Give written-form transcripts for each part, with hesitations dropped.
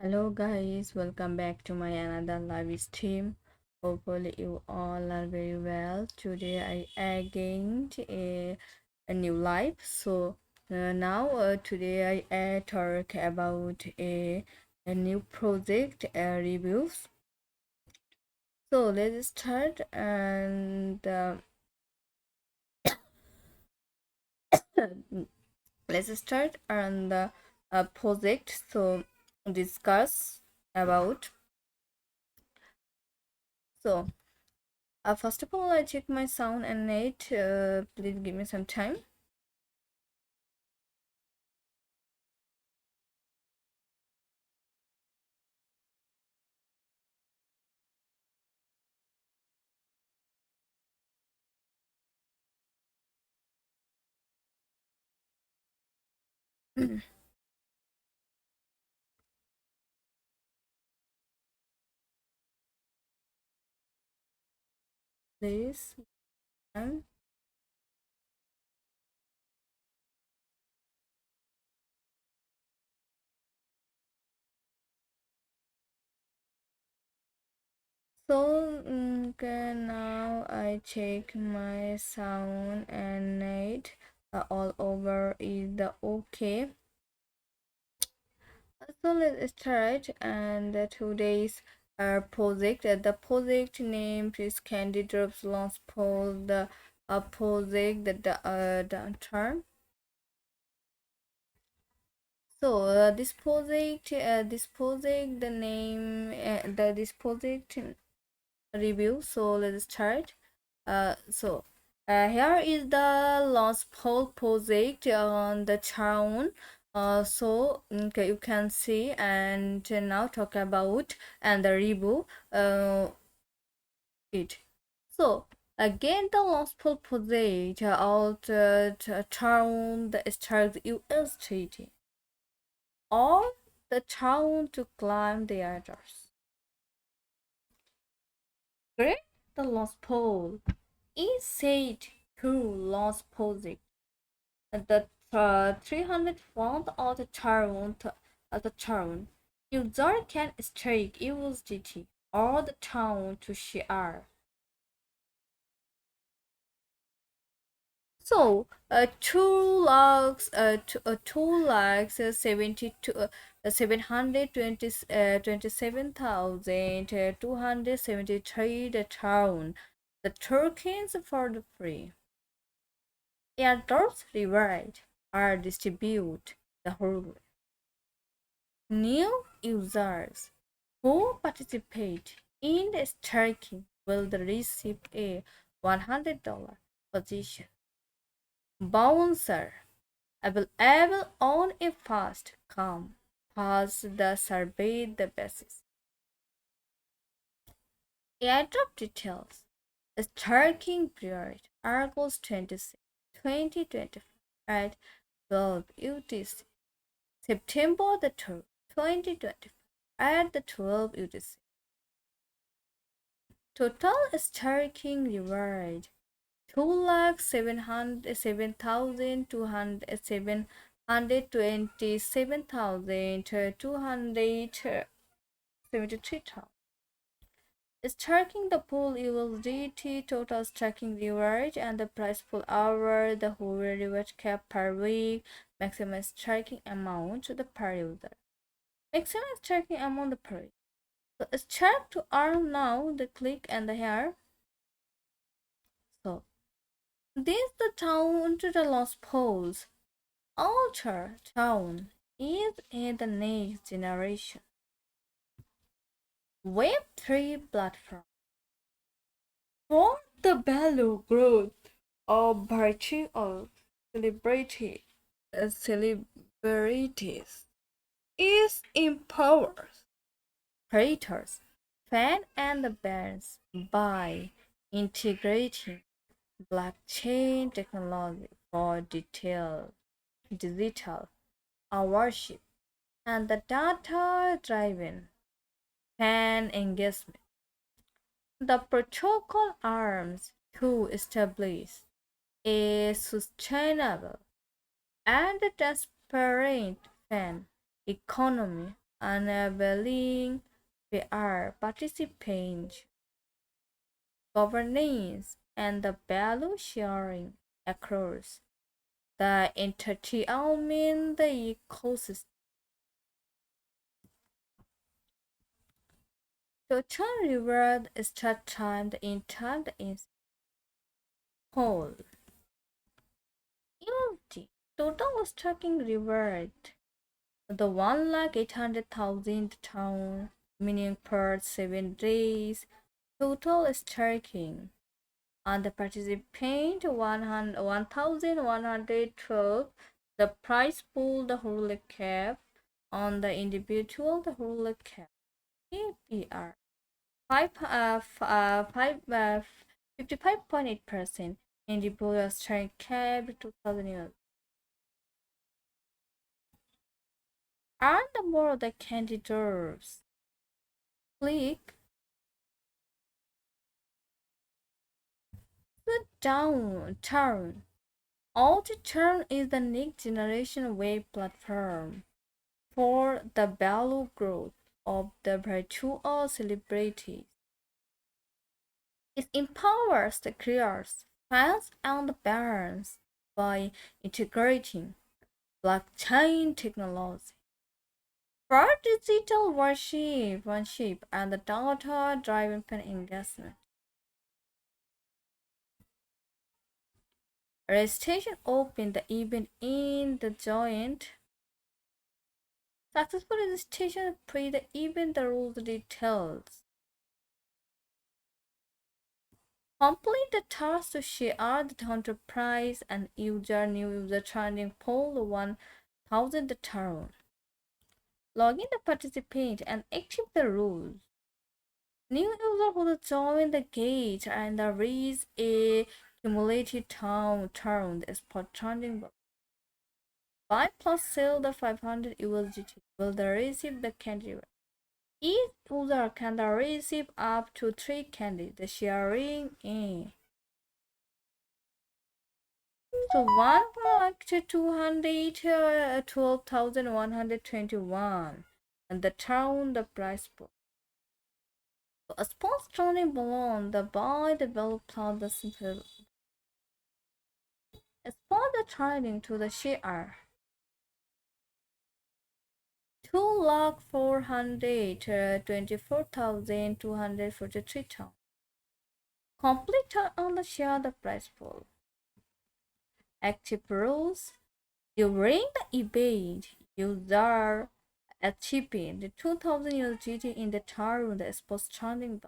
Hello guys, welcome back to my another live stream. Hopefully you all are very well. Today I again a new live. Today I talk about a new project reviews. So let's start and let's start on the project. Discuss about so. First of all, I check my sound and net. Please give me some time. Please. Um, okay, now I check my sound and net. All over is the okay. So let's start. And today's project. The project name is CandyDrop's Launchpool. The project the term. The name, this project review. So let's start. Here is the last poll project on the town. Okay, you can see and now talk about and the review it. So again, the last poll project out town the start USTT or the town to climb the others. Great, the lost pole is said to lost project. The 300 font of the town user can stake USDT or the town to share. So, 2,727,273 the town. The tokens for the free. Airdrops reward are distributed the whole. New users who participate in the staking will receive a $100 position bouncer available on a fast come pass the survey the basis. Airdrop details. Staking period August 26, 2025 at 12 UTC. September the 3rd, 2025 at the 12 UTC. Total staking reward 2,727,273,000. Staking the pool USDT total staking reward and the price per hour, the whole reward cap per week, maximum staking amount the per user. Maximum staking amount the per user. So start to earn now the click and the here. So this the town to the lost poles. Alter town is in the next generation. Web3 platform. For the value growth of virtue of celebrities is empowers creators, fans, and the bands by integrating blockchain technology for digital ownership and the data-driven fan engagement. The protocol aims to establish a sustainable and transparent fan economy enabling PR participants, governance, and the value sharing across the entertainment ecosystem. Total reward start time the entire is whole. USD total stacking reward. The 1,800,000 town meaning per 7 days. Total stacking. On the participant 1,112. The price pool the whole cap. On the individual the whole cap. APR 55.8%. Individual strike cap 2,000 euros. Earn the more the candy deserves. Click the downturn. Turn is the next generation web platform for the value growth of the virtual celebrities. It empowers the creators, fans, and the brands by integrating blockchain technology for digital worship and the data-driven fan engagement. Registration opened the event in the joint. Successful registration pre the event the rules details. Complete the task to share the enterprise and new user trending poll 1000 the turn. Log in the participant and active the rules. New user who join the gate and reach a cumulative turn the spot trending buy plus sell the 500 USDT will the receive the candy. Each user can receive up to 3 candy. The sharing in. So 1,212,121 and the town the price book. So a sports turning balloon the buy the value plus the simple. A spot the trading to the share. 2,424,243 town. Complete on the share the price pool. Active rules. During the event, user achieving the 2000 USDT in the turn the sports trending.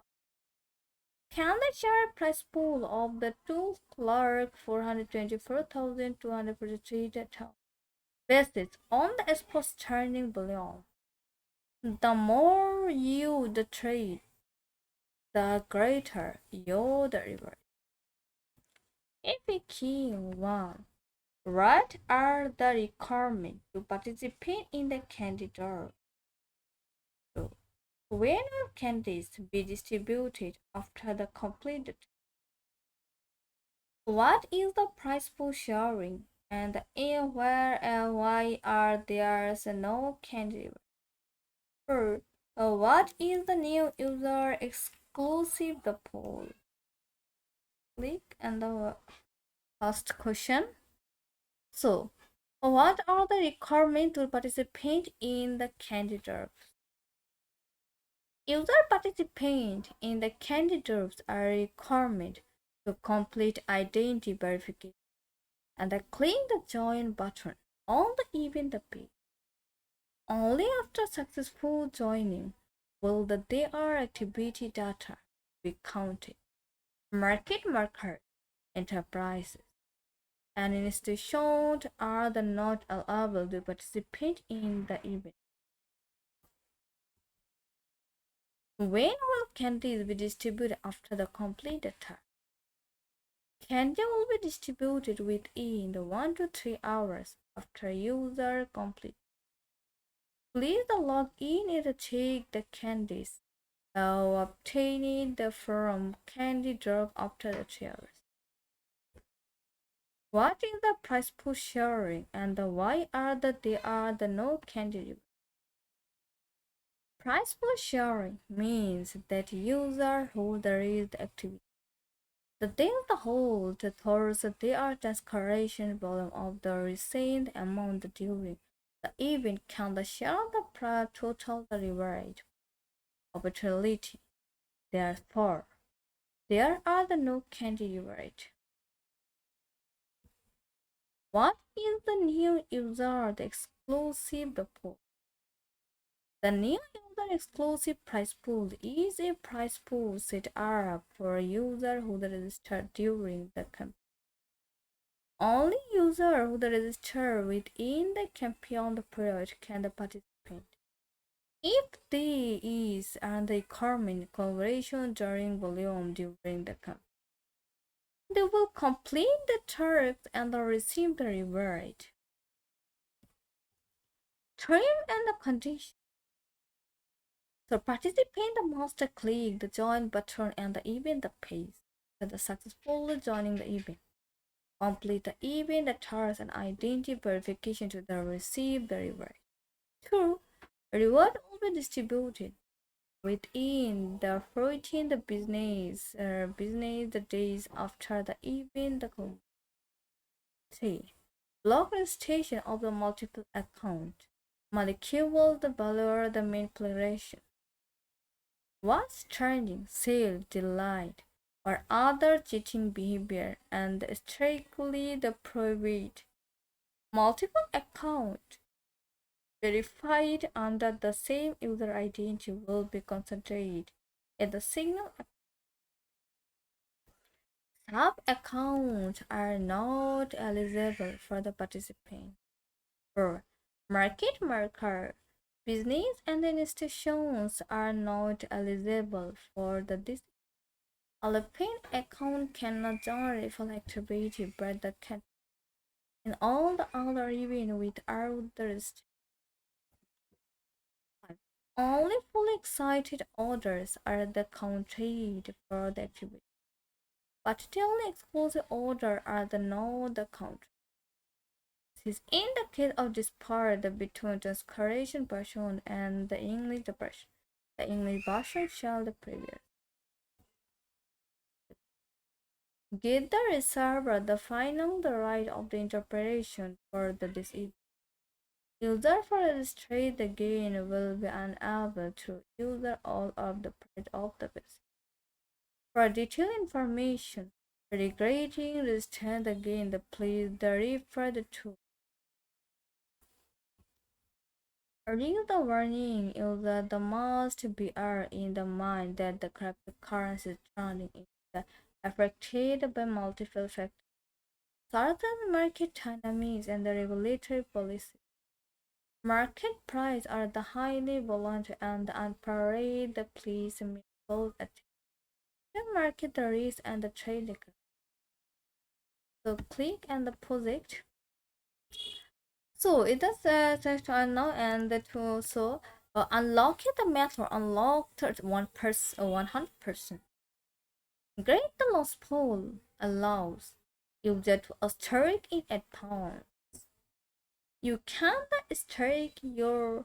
Can the share price pool of the two clerk 424,243 based on the sports turning below? The more you the trade, the greater your the reward. FAQ 1. What are the requirements to participate in the CandyDrop? When will candies be distributed after the completed? What is the price pool sharing? And in where and why are there no candy? What is the new user exclusive the poll? Click and the first question. So, what are the requirements to participate in the CandyDrop? User participants in the CandyDrops are required to complete identity verification and click the join button on the event page. Only after successful joining will the their activity data be counted. Market makers, enterprises, and institutions are not allowed to participate in the event. When will candies be distributed after the completed task? Candy will be distributed within the 1 to 3 hours after user complete. Please log in and check the candies obtained from CandyDrop after the 3 hours. What is the price pool sharing and why are there no candy? Price pool sharing means that user who there is the activity. The deal the hold towards their declaration volume of the received amount during the event can the share the total the reward opportunity. Therefore, there are the no candy reward. What is the new user the exclusive the pool? The new user exclusive price pool is a price pool set up for a user who registered during the campaign. Only user who register within the campaign period can participate. If there is an requirement collaboration during volume during the campaign, they will complete the task and receive the reward. Term and the condition. So participant must click the join button and the event the page for the successfully joining the event. Complete the event, the task and identity verification to the receive the reward. 2. Reward will be distributed within the 14 the business the days after the event. The 3. Block registration of the multiple account. Molecule the value the manipulation. What's trending, sale, delight, or other cheating behavior and strictly the prohibit. Multiple account verified under the same user identity will be considered as the signal. Sub accounts are not eligible for the participant. For market marker, business and institutions are not eligible for the a pin account cannot generate for activity but the can in all the other events without the restriction. Only fully excited orders are the counted for the activity. But still exclusive orders are the not the count. This is in the case of this part between the Croatian version and the English version. The English version shall the previous. Give the reserver the final the right of the interpretation for the disease. User for illustrate the gain will be unable to use all of the part of the business. For detailed information regarding register the gain, please refer to read the warning user the must bear in the mind that the cryptocurrency trading is affected by multiple factors. Certain market dynamics and the regulatory policy. Market price are the highly volatile and unparalleled please both at the market the risk and the trade. So click and the project. So it does now and the tool so unlock the method unlock 100%. Great the Launchpool allows user to stake in advance. You can stake your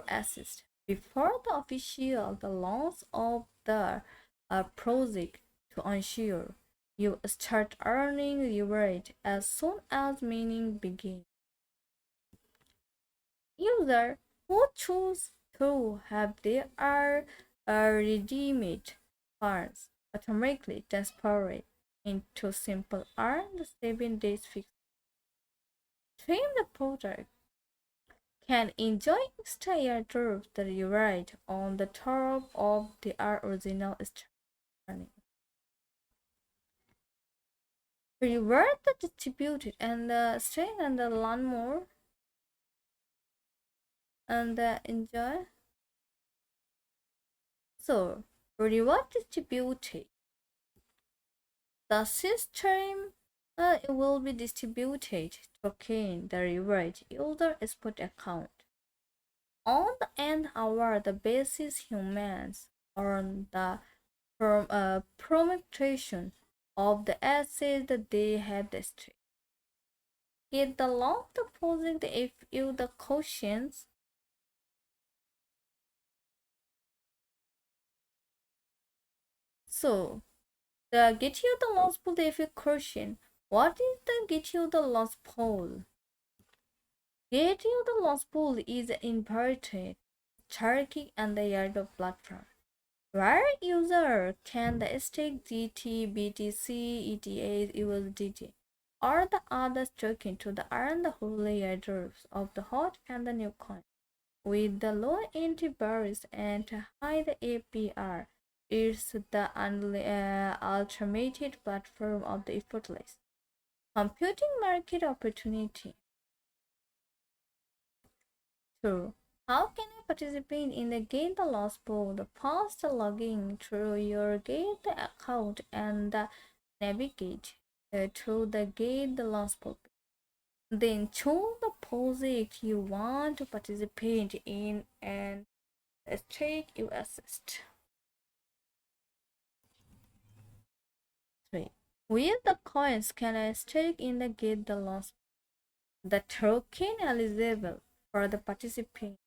assets before the official the launch of the project to ensure you start earning reward as soon as mining begins. Users who choose to have their redeemed funds automatically transferred into simple earn 7 days fixed. Stream the product can enjoy extra airdrops that reward on the top of their original earning. Reward the distributed and stay and learn more and enjoy. So reward distributed. The system will be distributed to gain the reward user export account. On the end hour, the basis humans earn the promotion of the assets that they have destroyed. Get the long deposit if you the questions So, the get you the lost pool effect question. What is the get you the lost pool? Get you the lost pool is inverted Turkey and the Airdrop platform, where user can the stake GT, BTC, ETH, USDT, or the other token to the earn the holy airdrops of the hot and the new coin. With the low entry barriers and high the APR, it's the ultimate platform of the effortless computing market opportunity. So, how can I participate in the Get the Lost pool? The first logging through your Get the account and navigate through the Get the Lost pool. Then choose the project you want to participate in and stake you assist. 3. With the coins can I stake in the Get the Lost? The token eligible for the participant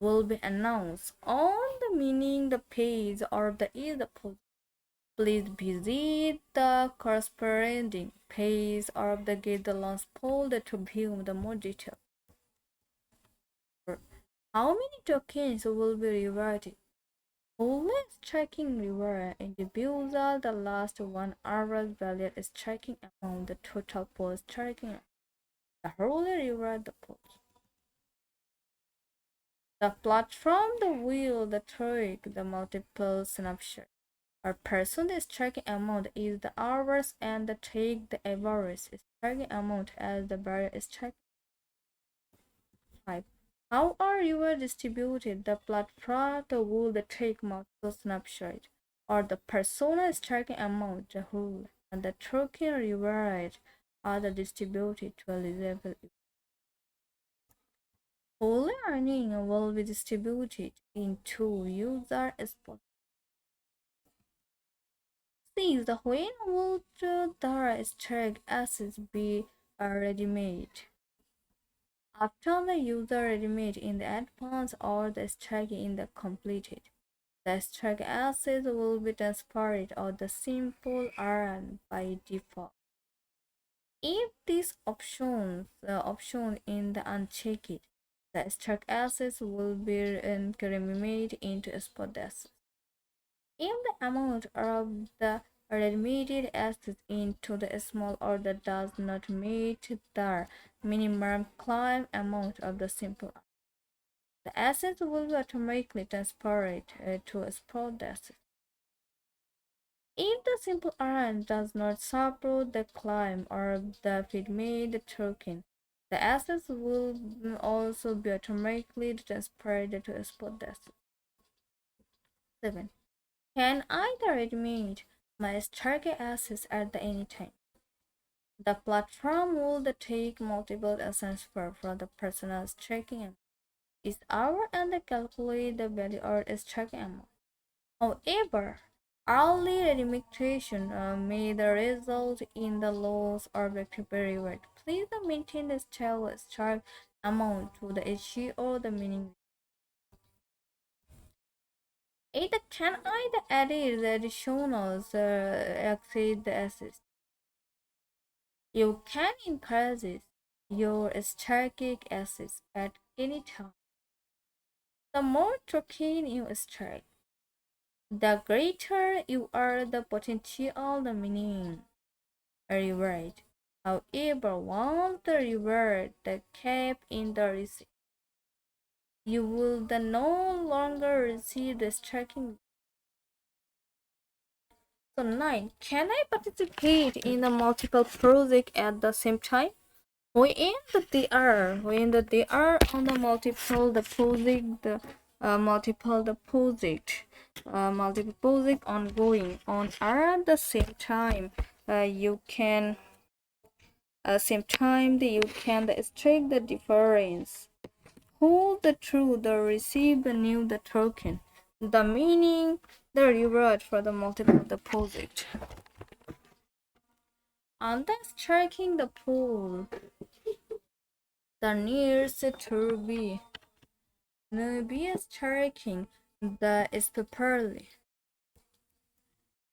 will be announced on the meaning the page or the is the post. Please visit the corresponding page of the Get the Lost poll to view the more detail. How many tokens will be rewarded? Always tracking reward individual the last 1 hour's value is tracking amount the total post tracking the whole reward the post. The platform the wheel the track the multiple snapshot. A person is tracking amount is the hours and the take the average is tracking amount as the barrier is tracking. 5. How are you distributed? The platform the will the take multiple snapshot or the persona is tracking amount the whole and the token reward are the distributed to eligible. Whole earning will be distributed into user spots. 6. When will the stack assets be ready-made? After the user ready-made in the advance or the stack in the completed, the stack assets will be transferred or the simple run by default. If this option in the unchecked, the stack assets will be remade into spot assets. If the amount of the remitted assets into the small order does not meet the minimum claim amount of the simple, the assets will be automatically transferred to a spot asset. If the simple RN does not support the claim or the feed-made token, the assets will also be automatically transferred to a spot asset. 7. Can either admit my target assets at any time? The platform will take multiple assets for the person's tracking each hour and calculate the value or its tracking amount. However, early redemption may result in the loss of the reward. Please maintain the track amount to the HG or the meaning. Either can either edit the additional exceed the assets. You can increase your static assets at any time. The more token you strike, the greater you are the potential the minimum reward. However, once the reward the cap in the receipt, you will then no longer receive the striking. So 9. Can I participate in a multiple project at the same time? When they are on the multiple the project the multiple project ongoing on at the same time, you can same time you can extract the difference. Hold the true the receive the new the token. The meaning the reward for the multiple deposit. And then striking the pool. The nearest to be striking the is properly.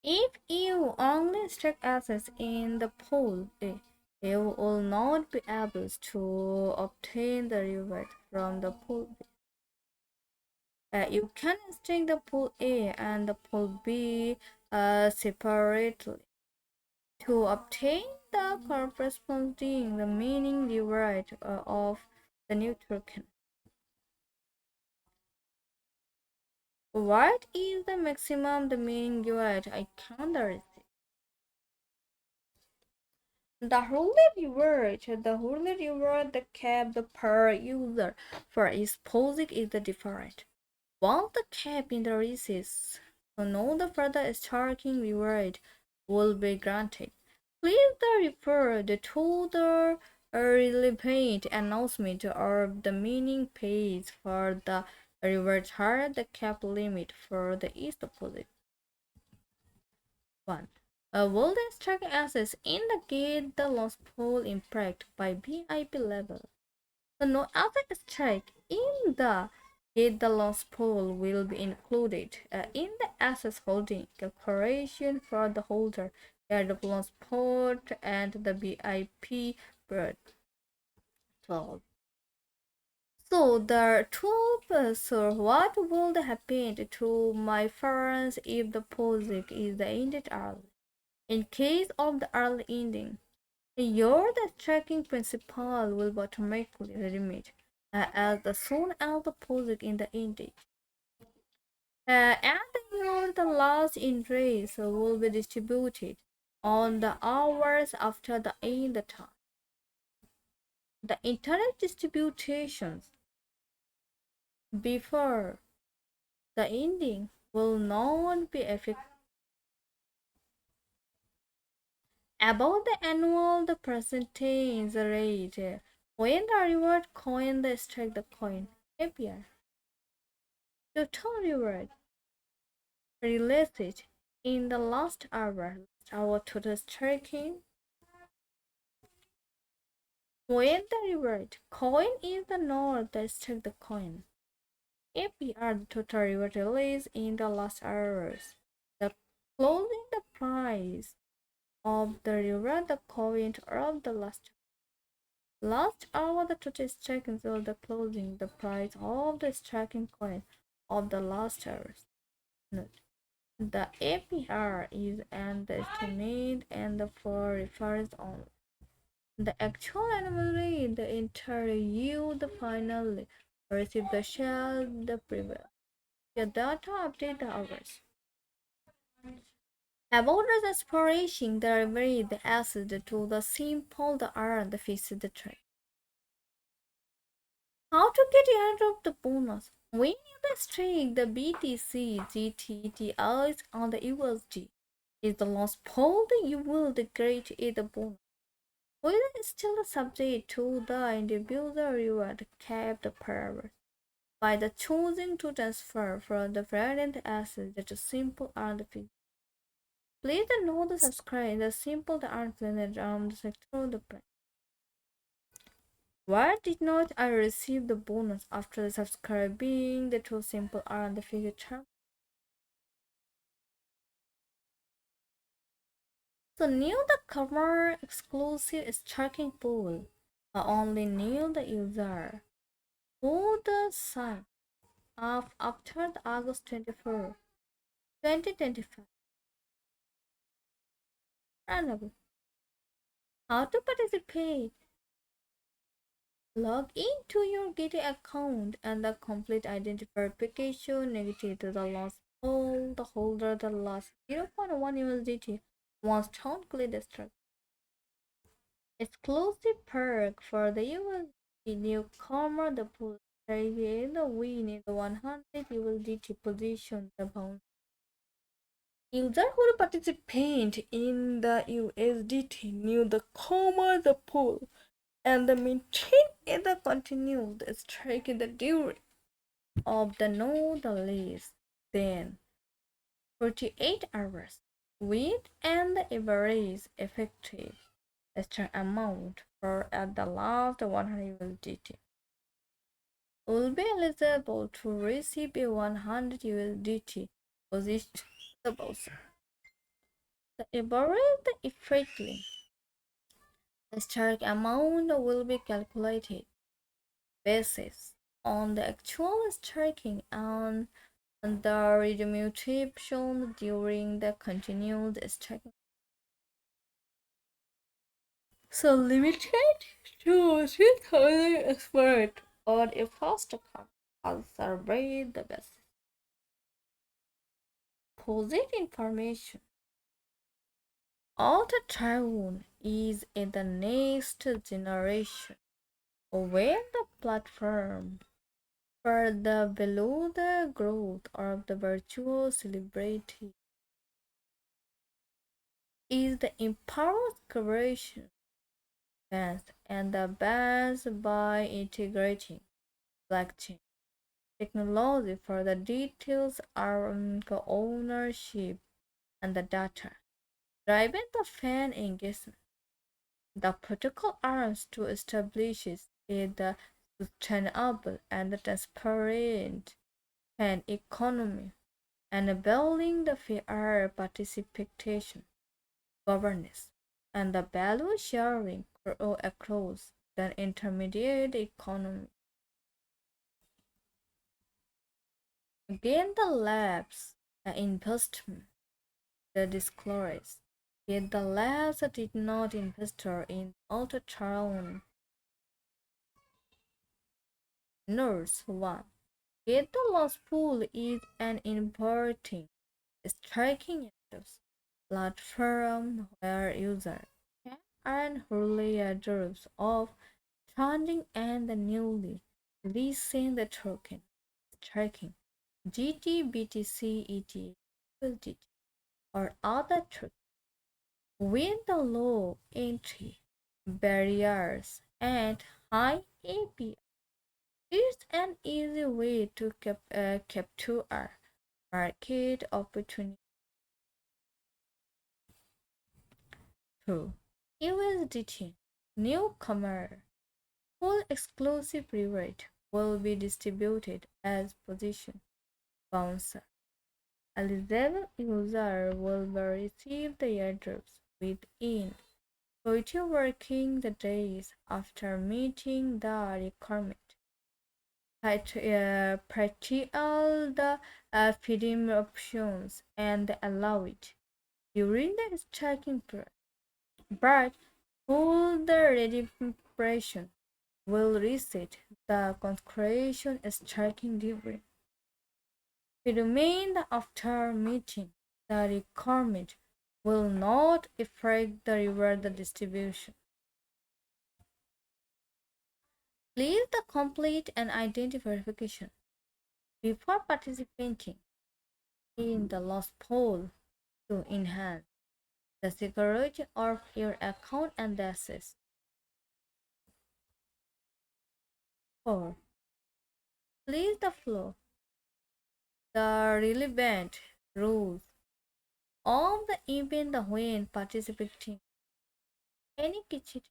If you only strike assets in the pool A, you will not be able to obtain the reward from the pool B. You can strike the pool A and the pool B separately to obtain the corresponding the meaning reward of the new token. What is the maximum the meaning reward I can receive? The hourly reward, the cap, the per user for each POSIX is the different. Once the cap in the receives, so no the further starting reward will be granted. Please refer to the relevant announcement or the meaning page for the reward chart, the cap limit for the each deposit. 1. Will the stock assets indicate the loss pool impact by BIP level? So no other strike in the get the loss pool will be included in the assets holding calculation for the holder at the loss port and the BIP bird 12. So the 12, so what will happen to my funds if the POSIX is ended early? In case of the early ending, your the tracking principal will automatically remit as soon as the POSIX in the ending. And your the last interest will be distributed on the hours after the end time. The internet distributions before the ending will not be affected. About the annual the percentage rate when the reward coin the strike the coin appear. Total reward released in the last hour. Our total striking when the reward coin is the north that strike the coin. APR the total reward release in the last hours. The closing the price of the reward the coin of the last hour the total striking of the closing the price of the striking coin of the last hours. Note. The APR is an estimate and the for reference only. The actual anomaly the entire yield the finally receive the shell the previous. The data update the hours. About the aspiration the reverie the acid to the simple the R the fix the trade. How to get airdrop the bonus? When you stake the BTC, GTTIs on the USD, is the lost pool you will create the bonus. Whether it's still subject to the individual reward capped per hour. By the choosing to transfer from the variant asset to simple and fixed. Please note the subscribe the simple the art planet around the sector of the price. Why did not I receive the bonus after subscribing the two simple R and the figure term? So new the cover exclusive tracking pool. I only knew the user who the sign up after the August 24, 2025. Ranable. How to participate? Log into your Git account and the complete identity verification negative to the last poll, the holder the last 0.1 USDT once town clear district. Exclusive perk for the USD newcomer the pool in the win in the 100 USDT position the bounce. User who participate in the USDT knew the comma the pool and the maintain in the continued strike in the duration of the node lease, then 48 hours with and the average effective extra amount for at the last 100 USDT will be eligible to receive a 100 USDT position the browser. The evaluate effectively. The strike amount will be calculated basis on the actual striking and the remuneration during the continued striking. So limited to 3,000 expert on a first account has surveyed the best. Deposit information. Auto Taiwan is in the next generation when the platform further below the growth of the virtual celebrity is the empowered collaboration best and the best by integrating blockchain technology for the details around ownership and the data, driving the fan engagement. The protocol aims to establish a sustainable and transparent fan economy, enabling the fair participation, governance, and the value sharing across the intermediate economy. Again, the labs, the investment, the disclosures. Yet the labs did not invest in ultra-trial nurse one. Yet the Launchpool is an important striking interest platform where users can earn early airdrops of funding and the newly leasing the token striking GTBTC ETH USDT or other tokens with the low entry barriers and high API. It's an easy way to capture market opportunity through USDT newcomer. Full exclusive reward will be distributed as position bouncer. Eligible user will receive the airdrops within 30 working days after meeting the requirement. Practical the feeding options and allow it during the stacking period. But full the redemption will reset the consecration striking during. It remained after meeting the requirement will not affect the reward distribution. Please the complete and identity verification before participating in the Launchpool to enhance the security of your account and access. 4. Please the flow the relevant rules of the event when participating any kitchen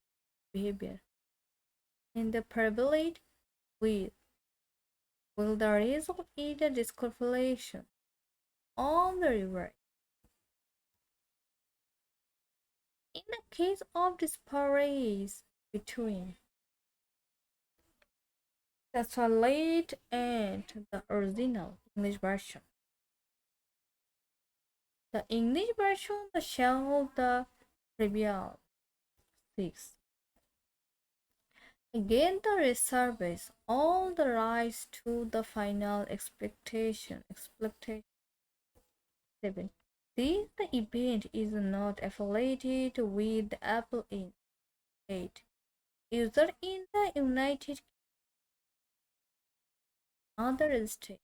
behavior in the privilege with will the result in the disqualification of the reward. In the case of disparities between the translate and the original English version. The English version shall the trivial 6. Again the reserves all the rights to the final expectation 7. This the event is not affiliated with the Apple Inc. 8. User in the United other state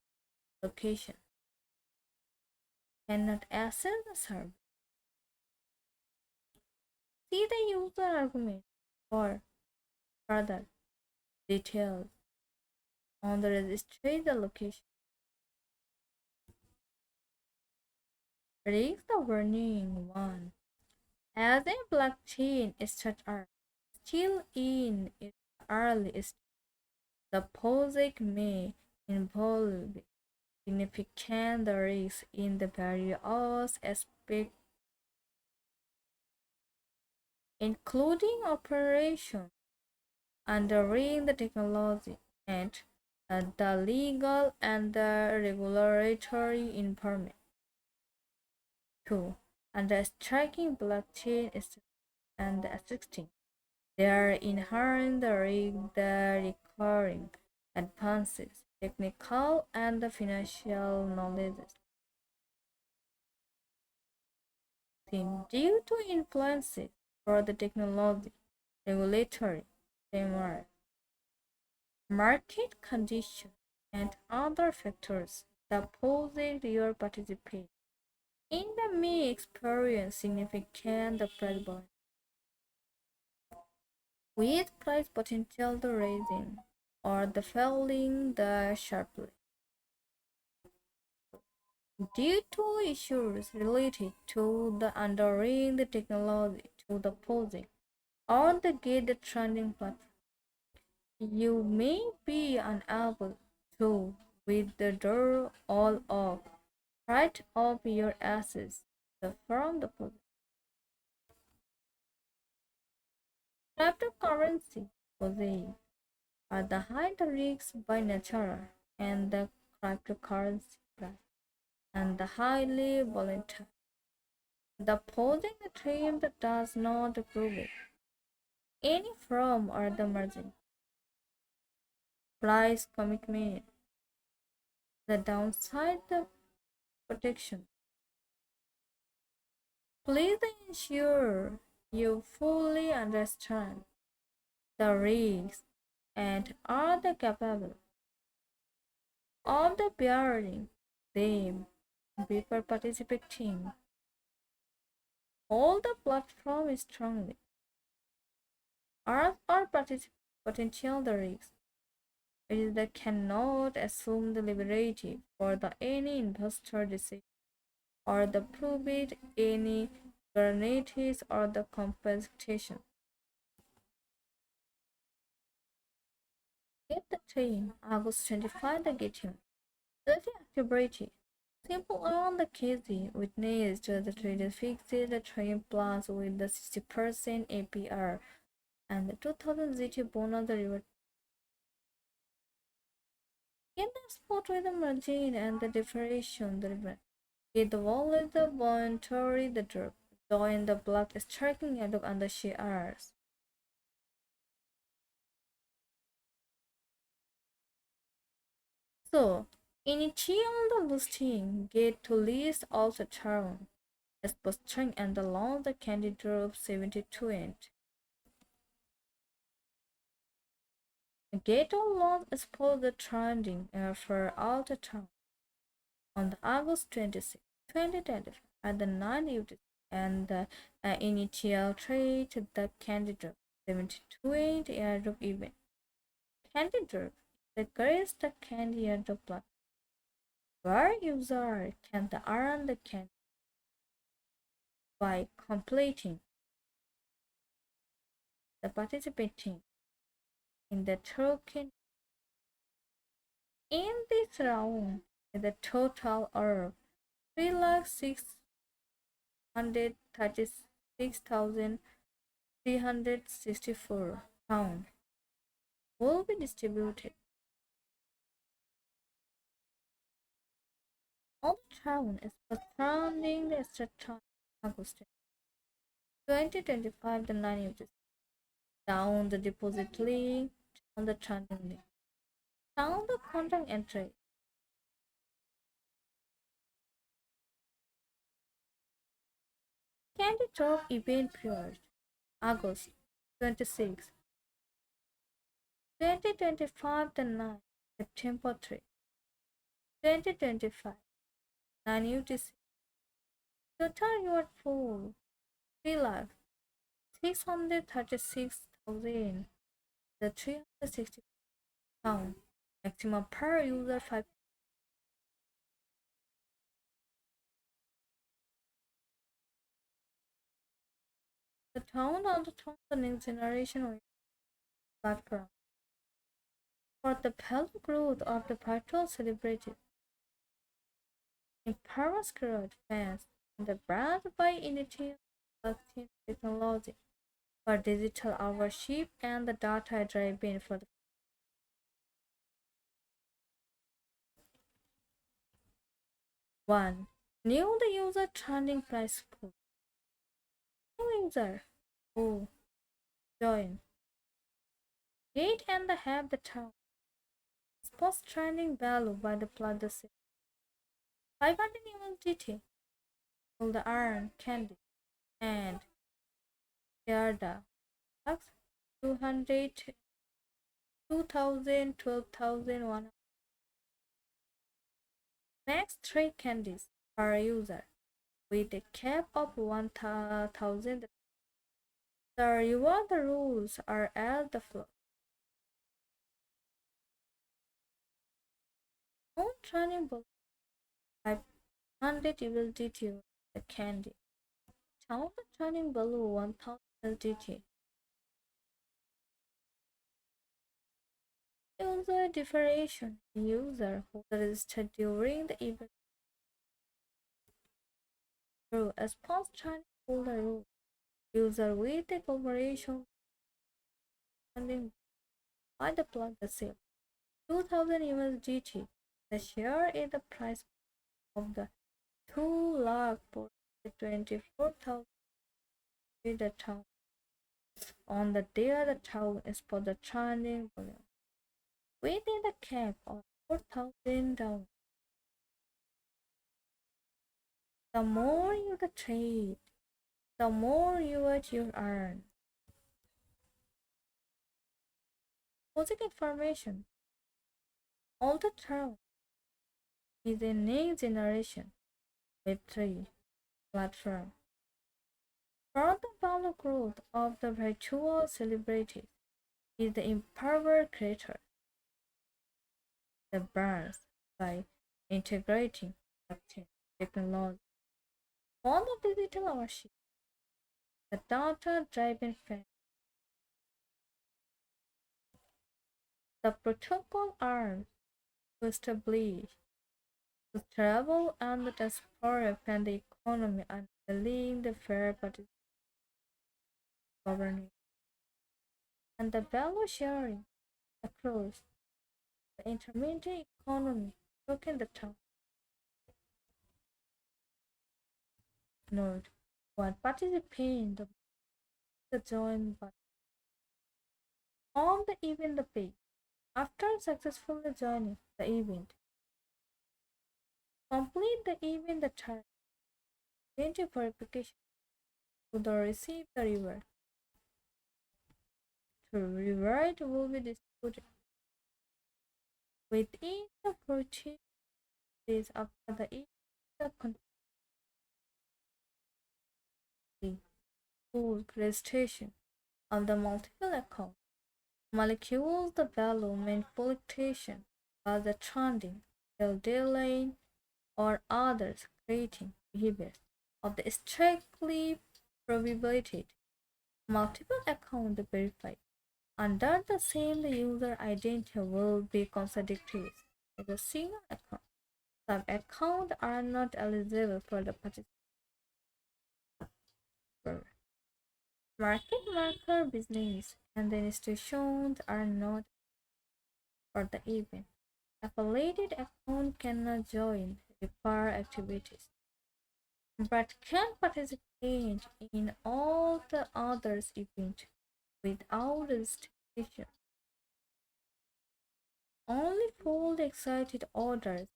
location cannot access the service. See the user argument for further details on the registry the location. Read the warning 1. As a blockchain startup still in its early stage, the project may involve significant risks in the various aspects including operation, underwriting the technology, and the legal and the regulatory environment. 2. Understanding blockchain is and assisting. They are inherent the recurring advances, technical and the financial knowledge. Due to influences for the technology, regulatory framework, market conditions, and other factors, the project you are participating in the may experience significant price with price potential the rising or the falling the sharply due to issues related to the underlying the technology to the posing or the gate the trending platform. You may be unable to withdraw all of right of your assets from the posing. Cryptocurrency posing are the high risks by nature and the cryptocurrency price and the highly volatile. The posing attempt does not prove it. Any from or the margin. Price commitment. The downside the protection. Please ensure you fully understand the risks and are the capable of the bearing them before participating. All the platform strongly are potential the risks. It is that cannot assume the liberty for the any investor decision or the prove it any guarantees or the compensation. Get the train August 25 the getting 30 activity. Simple on the KZ witnessed the trader fixed the train plus with the 60% APR and the 2000 ZT bonus the reward. Get the spot with the margin and the differentiation the reward. Get the wallet the voluntary the drop. Join the block striking and on the shares. So, initial the listing, get to list also turn as posting and the launch the CandyDrop 72 inch. Get on launch expose the trending for all the turn on the August 26, 2025 at the 9 UTC and the initial trade the CandyDrop 72 inch airdrop event. CandyDrop the greatest candy airdrop platform where user can earn the candy by completing the participating in the token. In this round, the total of 3,636,364 pounds will be distributed. All the town is surrounding the Straton August 2025 the 9 uses down the deposit link, down the trending link, down the contact entry. CandyDrop event period August 26, 2025 the 9 September 3, 2025 9 UTC. Total reward pool 3,636,000 the 360 pound maximum per user 5. The town of the next generation platform for the health growth of the patrol celebrated in Paris growth fans and the brand by initiative vaccine technology. for digital hourship and the data driven for the 1. New the user trending price pool. New user who join. Gate and the have the town. Post trending value by the plug the sale. 500 USDT will the earn candy and Yarda. 200 2000 12,000 max 3 candies per user with a cap of 1000. The reward rules are as the flow. No turning below 500 USDT the candy. Town turning below 1000 USDT. User differentiation user who registered during the event through a response turning folder rule. User with the corporation funding by the plug the sale. 2000 USDT. The share is the price of the 2 lakh for 24,000 with the town. On the day the town is for the trending volume. Within the cap of 4,000 down. The more you the trade, the more you earn. Music information. All the town is a new generation Web3 platform. For the value growth of the virtual celebrities is the empowered creator. The brands by integrating blockchain technology on the digital ownership, the data-driven fan. The protocol arms to establish the travel and the diaspora and the economy and enabling the fair participation governing and the value sharing across the intermediate economy token the town. Note one participant the join button on the event the page. After successfully joining the event, complete the event the time. Identity verification to the receive the reward. The reward will be distributed within the 14 days after the event the full registration of the multiple account. Molecules the value manipulation by the trending, delaying, or others creating behaviors of the strictly prohibited multiple account verified under the same user identity will be contradictory with a single account. Some accounts are not eligible for the participation. Market maker business and the institutions are not for the event. Affiliated account cannot join refer activities but can participate in all the others events without registration. Only full excited orders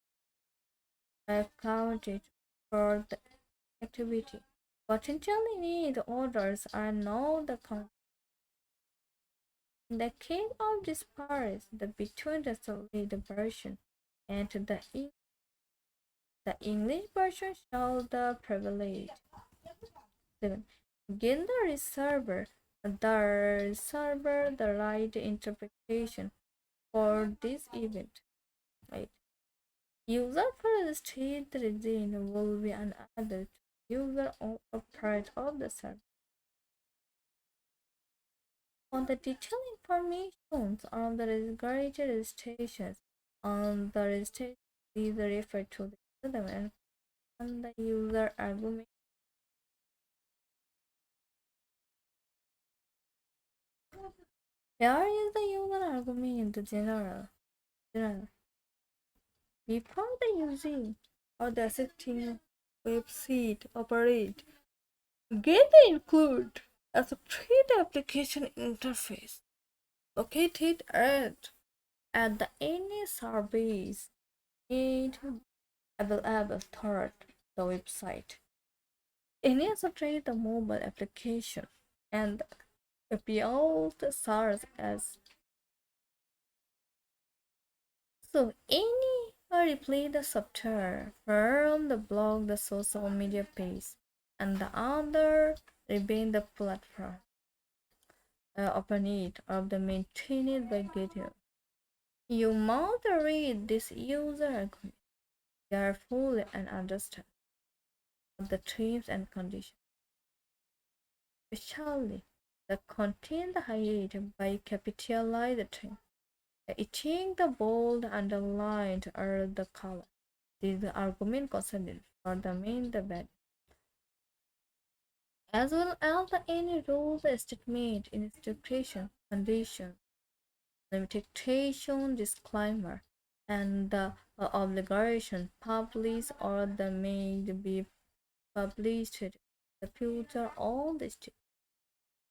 are counted for the activity. Potentially need orders are not the count. In the case of disparity between the solid version and the English version shall the privilege. 7. Give the the right interpretation for this event. Right. User for the state regime will be another user or part of the server. On the detailed information on the regulated registrations on the registration is referred to the element and the user argument. Here is the user argument in general. Before the using or the accepting website operate, get the include as a trade application interface located at the any service made available through the website. Any trade the mobile application and appeals serves as so any replay the software from the blog, the social media page, and the other remain the platform open it or the maintained by GitHub. You must read this user agreement carefully and understand the terms and conditions, especially the content highlighted by capitalized terms. Etching the bold, underlined, or the color. This is the argument considered for the main debate, as well as the any rules statement in institution, condition, limitation, disclaimer, and the obligation published or the may be published in the future. All this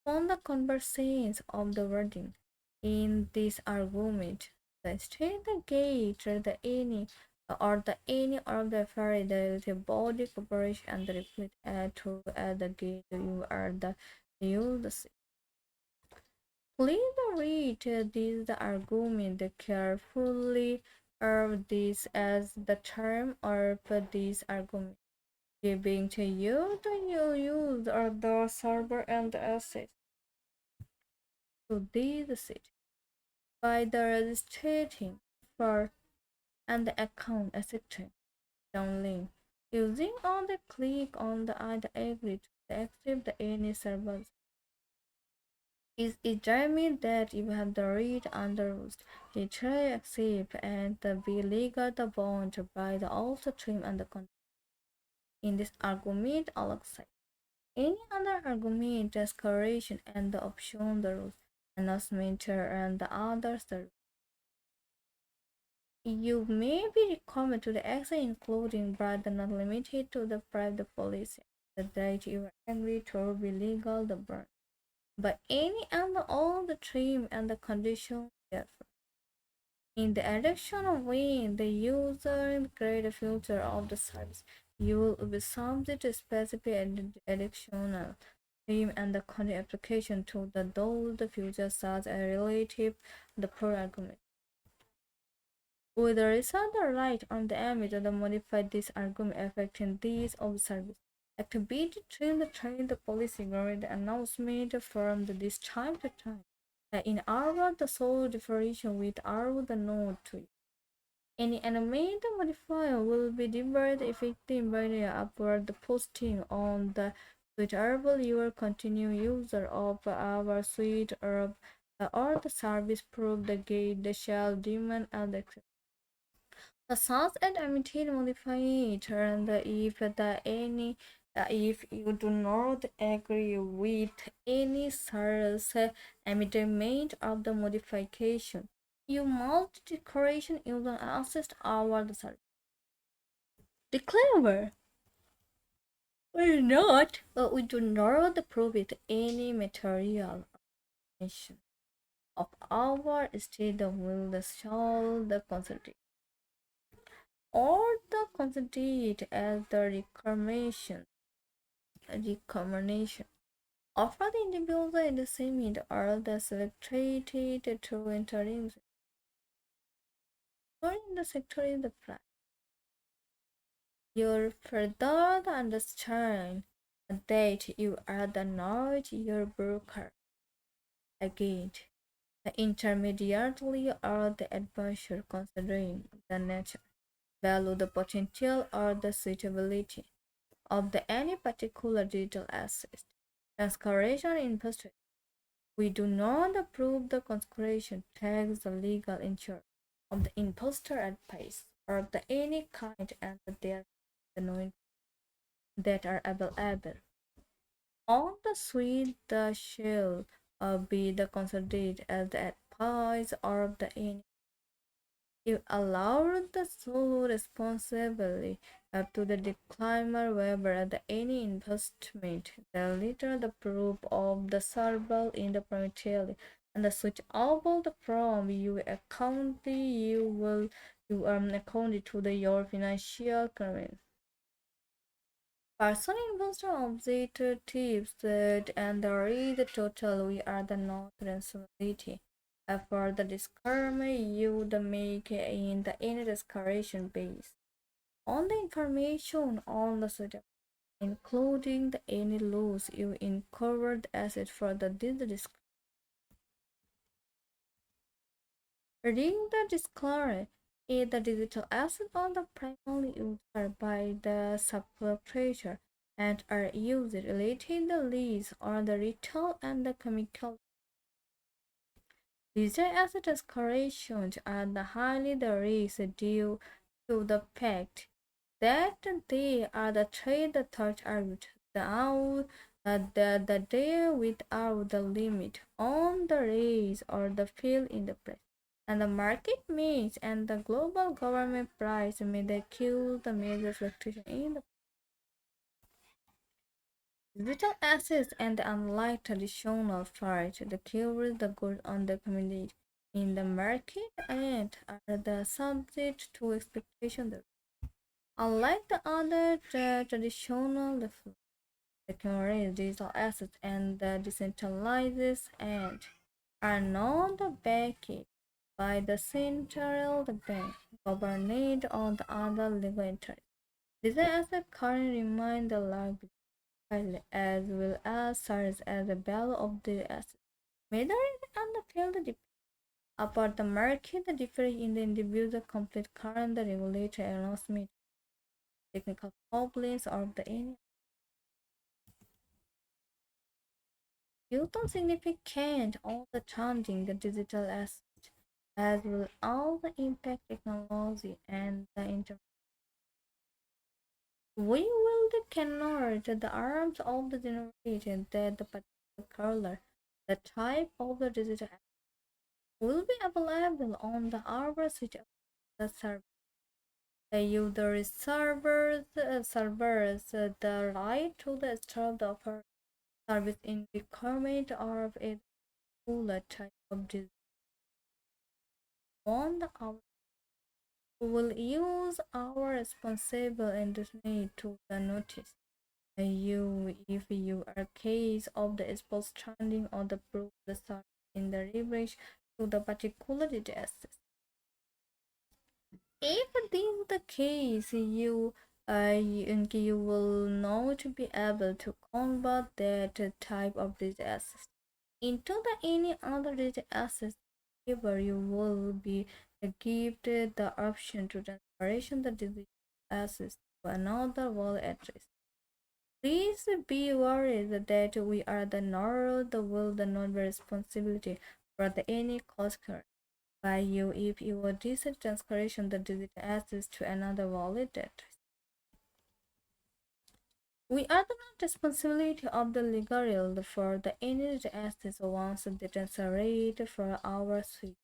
on the conversations of the wording in this argument, the state the gate or the any of the the body corporation and the repeat to at the gate you are the use. Please read this the argument carefully or this as the term or put this argument giving to you the use of the server and the access to this city by the registering for and the account accepting downlink using on the click on the I agree to accept the any service is it mean that you have the read under rules the try accept and the be legal the bond by the also trim and the content in this argument alongside any other argument declaration and the option the rules announcement and the others the you may be recommended to the action including but not limited to the private policy that you are agree to be legal the burn. But any and all the trim and the condition therefore. In the addition of when the user create a future of the service, you will be subject to specific additional trim and the content application to the those the future such a relative the per argument. With the result right on the image of the modified this argument affecting these of service. Activity train the policy guard the announcement from this time to time. In our the sole differentiation with our the node to it. Any animated modifier will be delivered effective by the upward posting on the suitable your continue user of our suite or the service prove the gate the shall demand and the the source and emitted modifier and if you do not agree with any source emitted of the modification, you must declaration using access our the service. Declare we do not prove it any material information of our state will the shall the concentrate or the concentrate as the recombination offer the individual in the same are the selected to entering or in the sector in the plan. You further understand that you are the not your broker. Again, the intermediary or the advisor considering the nature, value, the potential or the suitability of the any particular digital asset. Transcription investor. We do not approve the consecration tax the legal insurance of the impostor at pace or of the any kind and their the knowing that are available on the suite the shell be the considered as the advice or the any. You allow the sole responsibility to the declaimer whether the any investment, the later the proof of the serval in the prometally and the switch over the from you account you will you account to the your financial current. Person investor objectives that and there is the total we are the not responsibility. For the discovery you the make in the any discussion base on the information on the system, including the any loss you incurred asset for the this reading the disclaimer is the digital asset on the primarily used by the subscriber and are used related the lease or the retail and the chemical. Digital asset declarations are the highly the risk due to the fact that they are the trade the third out the day without the limit on the raise or the fill in the price. And the market mix and the global government price may they kill the major fluctuation in the digital assets and unlike traditional fiat, the cures the goods on the community in the market and are the subject to expectation. Unlike the other traditional the digital assets and the decentralized and are not backed by the central bank, governed on the other legal interests. These assets currently remain the liability as well as serves as the value of the asset. Whether it and the field depends upon the market, the difference in the individual complete current, the regulatory announcement, technical problems of the any Newton significant all the changing the digital asset as well all the impact technology and the internet. We will the cannot the arms of the generation that the particular color, the type of the digital asset will be available on the hour switch of the server. The user servers the right to the start the offer service in requirement of a cooler type of digital on the hour will use our responsible internet to the notice you if you are case of the expose standing on the proof the start in the reverse to the particular data. If this is the case, you will not be able to convert that type of data access into the any other data access. However, you will be given the option to transfer the data access to another wallet address. Please be worried that we are the not the will the not responsibility for the any cost card by you if you were decent transcription the digital access to another wallet address. We are the not responsibility of the legal for the any access once the transferred for our suite.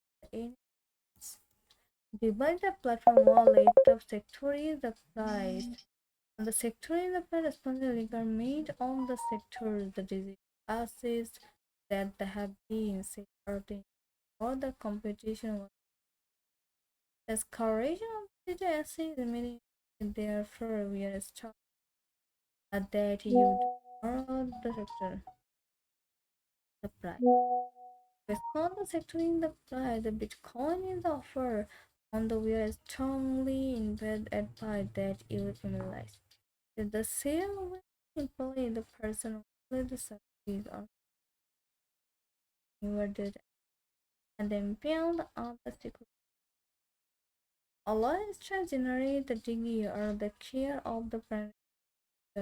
Divide the platform wallet of sector is the price. And the sector is the price responsibility are made on the sector the digital assets that they have been secured or the competition was discouraging of digital assets meaning therefore we are stuck at that you or the sector the price. Based the sector in the price, the Bitcoin is offer on the we are strongly in bed at price that you familiarize. If the sale will employ the person only the service or rewarded and then beyond on the secret. Allah is trying to generate the degree or the care of the brand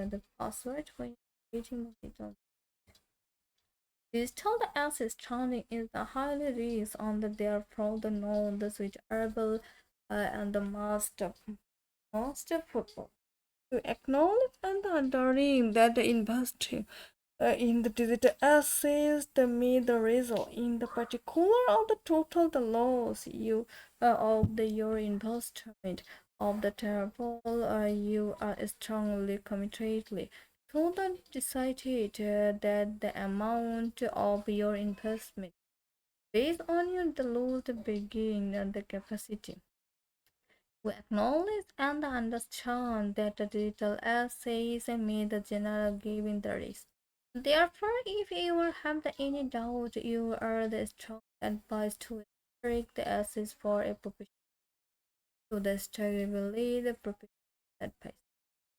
the password when creating the digital. Digital access training is a highly risk on the therefore the known the switchable and the master football. To acknowledge and the adoring that the industry In the digital assets, the made the result in the particular of the total the loss you of the your investment of the terrible you are strongly committed to the decided that the amount of your investment based on your the loss the begin and the capacity. We acknowledge and understand that the digital essays made the general giving the risk. Therefore, if you have any doubt, you are the strong advice to restrict the essays for a profession to the stability the profession advice.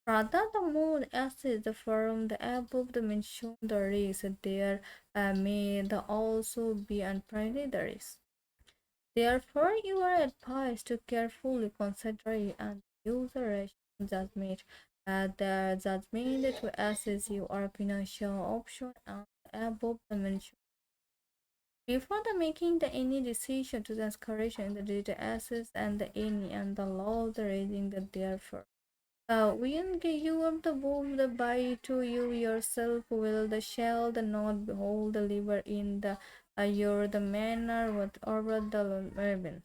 Rather, the more essays from the above the mentioned the risks there may the also be unprecedented risks. Therefore, you are advised to carefully consider and use a rational judgment. The judgment to assess your financial option and above the mentioned. Before the making the any decision to the correction the data assets and the any and the laws raising the therefore. When you of the boom the by to you yourself will the shall the not behold the liver in the your the manner what over the raven.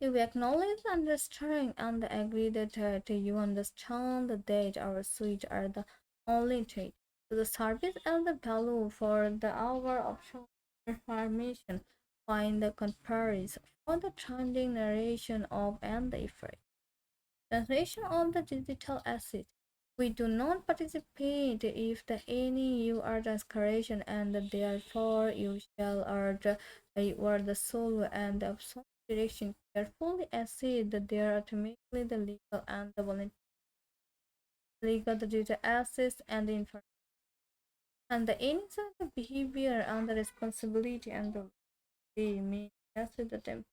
You acknowledge, understand, and agree that you understand that our suite are the only trade. So the service and the value for the hour of information find the comparison for the trending narration of and the effect. Translation of the digital asset. We do not participate if the any you are the correction and therefore you shall are the you are the solo and the absolute direction carefully assess that they are automatically the legal and the voluntary legal the data assets and the information and the ends of the behavior and the responsibility and the they may assess the temp.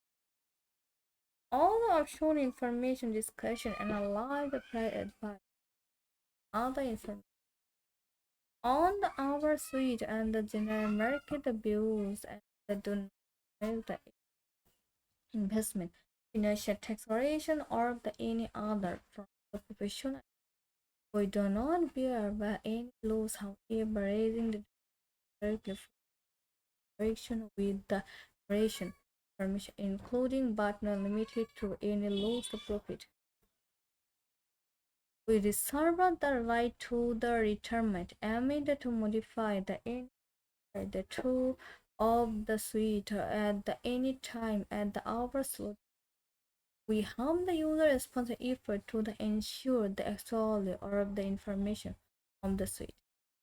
All the optional information discussion and allow the prior advice other information on the our suite and the general market abuse and the do not the investment financial taxation or the any other from the professional. We do not bear by any laws, however, raising the directly direction with the operation permission, including but not limited to any loss of profit. We reserve the right to the retirement amended to modify the end the two of the suite at the any time at the hour slot. We have the user response effort to the ensure the actual or of the information on the suite.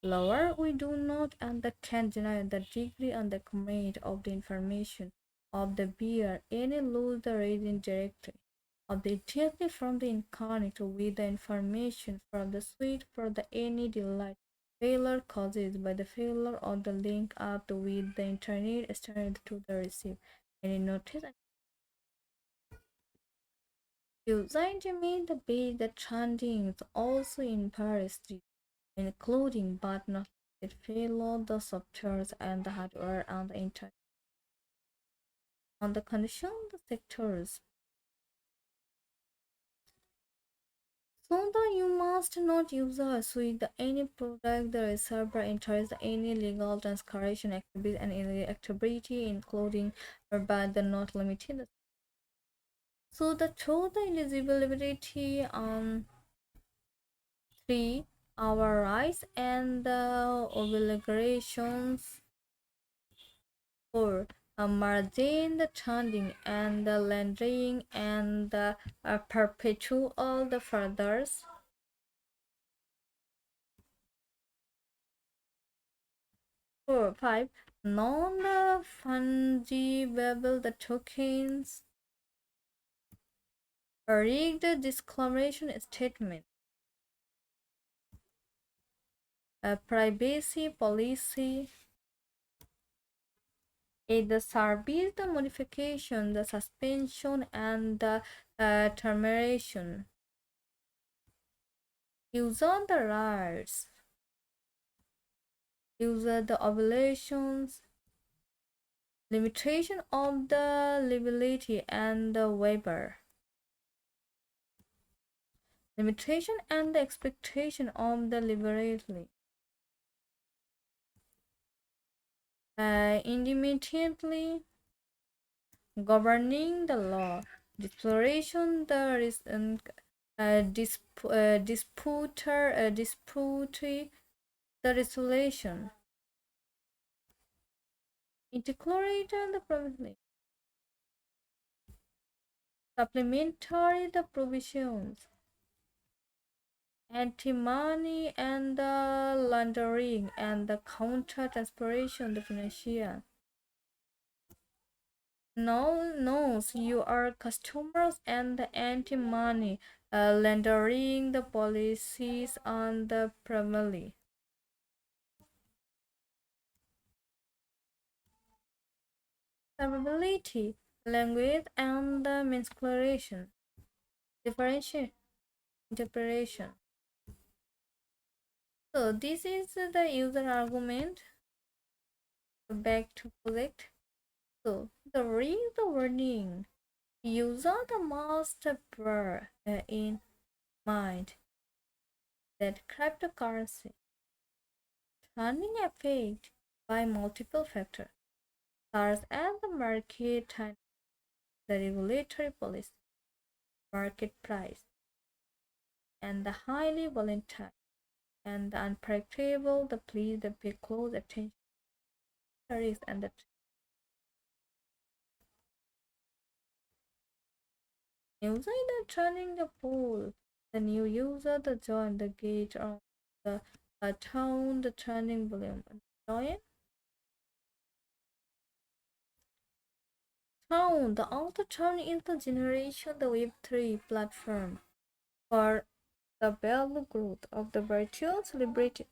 Lower, we do not and the can deny the degree and the commit of the information of the beer any lose the reading directory of the directly from the incarnate with the information from the suite for the any delight failure causes by the failure of the link up with the internet external to the receive any notice. Using made the base the trending also in Paris, including but not limited failure the softwares and the hardware and the internet. On the condition the sectors. So that you must not use us with any product the server enters any legal transcription activity and any activity including but the not limited. So the total eligibility on 3 our rights and the obligations for margin the funding and the lending and the perpetual the furthers. 5 non-fungible the tokens rigged declaration statement privacy policy the service the modification the suspension and the termination user the rights user the obligations limitation of the liability and the waiver limitation and the expectation of the liberty independently governing the law, the exploration, the dispute, the resolution, intercalation, the provision, supplementary, the provisions, anti-money and the laundering and the counter-transpiration, the financial. No, knows you are customers and the anti-money laundering the policies on the primarily. Survivability, language and the misclaration, differentiation, interpretation. So this is the user argument back to project. So the read the warning. User the must bear in mind that cryptocurrency turning affected by multiple factors, such as the market timing, the regulatory policy, market price, and the highly volatile and the unpredictable. The please the pay close attention to the risk and the user the turning the pool. The new user the join the gate on the tone the turning volume. Join tone the auto turn is the generation the Web3 platform for the value growth of the virtual celebrity.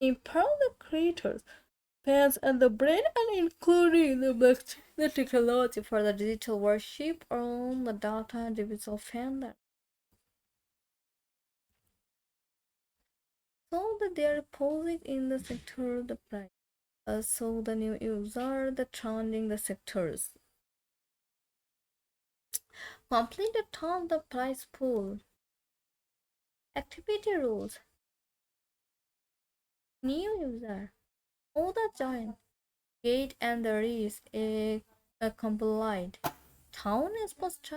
Empower the creators, fans, and the brand, and including the blockchain, the technology for the digital worship on the data digital fandom. So that they are posing in the sector the price. So the new user the trending the sectors. Complete the turn the price pool. Activity rules. New user. All the join. Gate and there is a complied. Town is post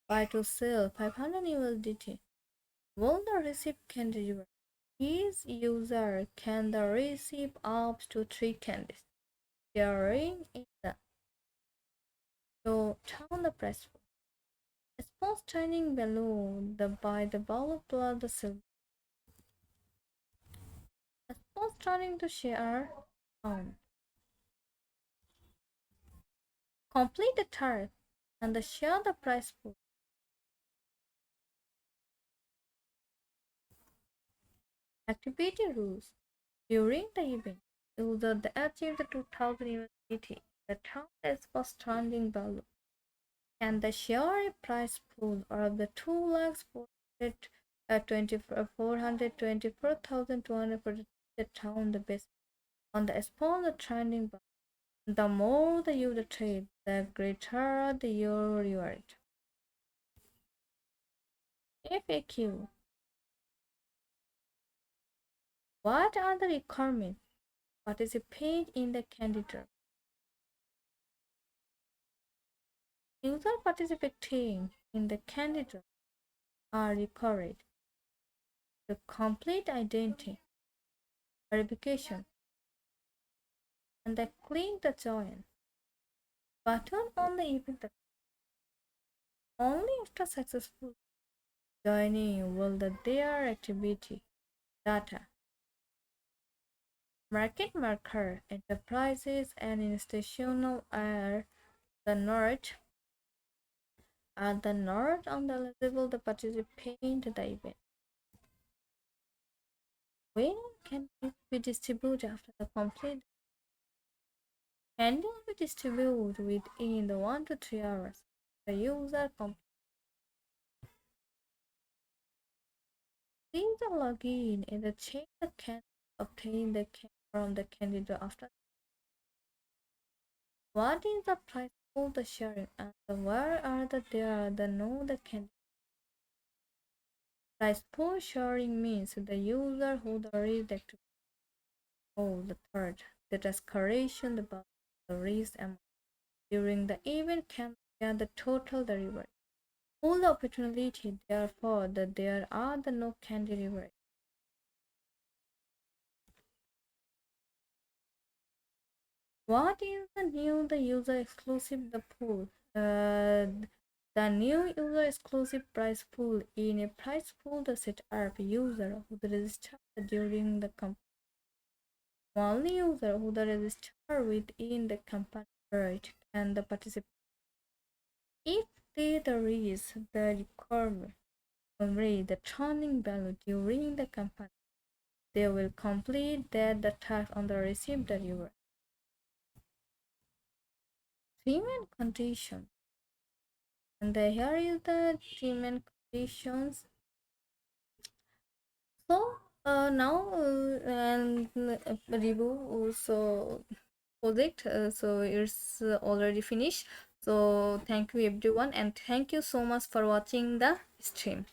buy to sell 500 USDT. Will the receive can deliver? Each user can the receive up to 3 candies. Sharing in the so turn the price. Response turning below the by the value plus the silver. Response turning to share on. Complete the target and the share the price pool. Activity rules. During the event, user the achieve the 2000 USDT. The town is for standing value. And the share price pool of the 2,424,200 for the town the best on the spawn the trending value. The more the you trade, the greater the your reward. FAQ. What are the requirements? Participate in the CandyDrop. User participating in the CandyDrop are required to complete identity verification and then click the join button on the event. Only after successful joining will their activity data, market marker, enterprises, and institutional are the not on the eligible to participate in the event. When can it be distributed after the complete? Can will be distributed within the 1 to 3 hours. The user completes the login and the check the can obtain the can from the candidate after. What is the price for the sharing and where are the know the candidate? Price pool sharing means the user who the read activity Oh, the third, the escalation about the raised amount during the event can be the total the reward. All the opportunity, therefore, that there are the no candy reward. What is the new the user exclusive the pool? The new user exclusive price pool in a price pool the set up user who register during the only user who the register within the company right and the participate if they the raise the requirement the turning value during the campaign they will complete that the task on the received the reward. Team and condition and here is the team and conditions. So now and review so project so it's already finished. So thank you everyone and thank you so much for watching the stream.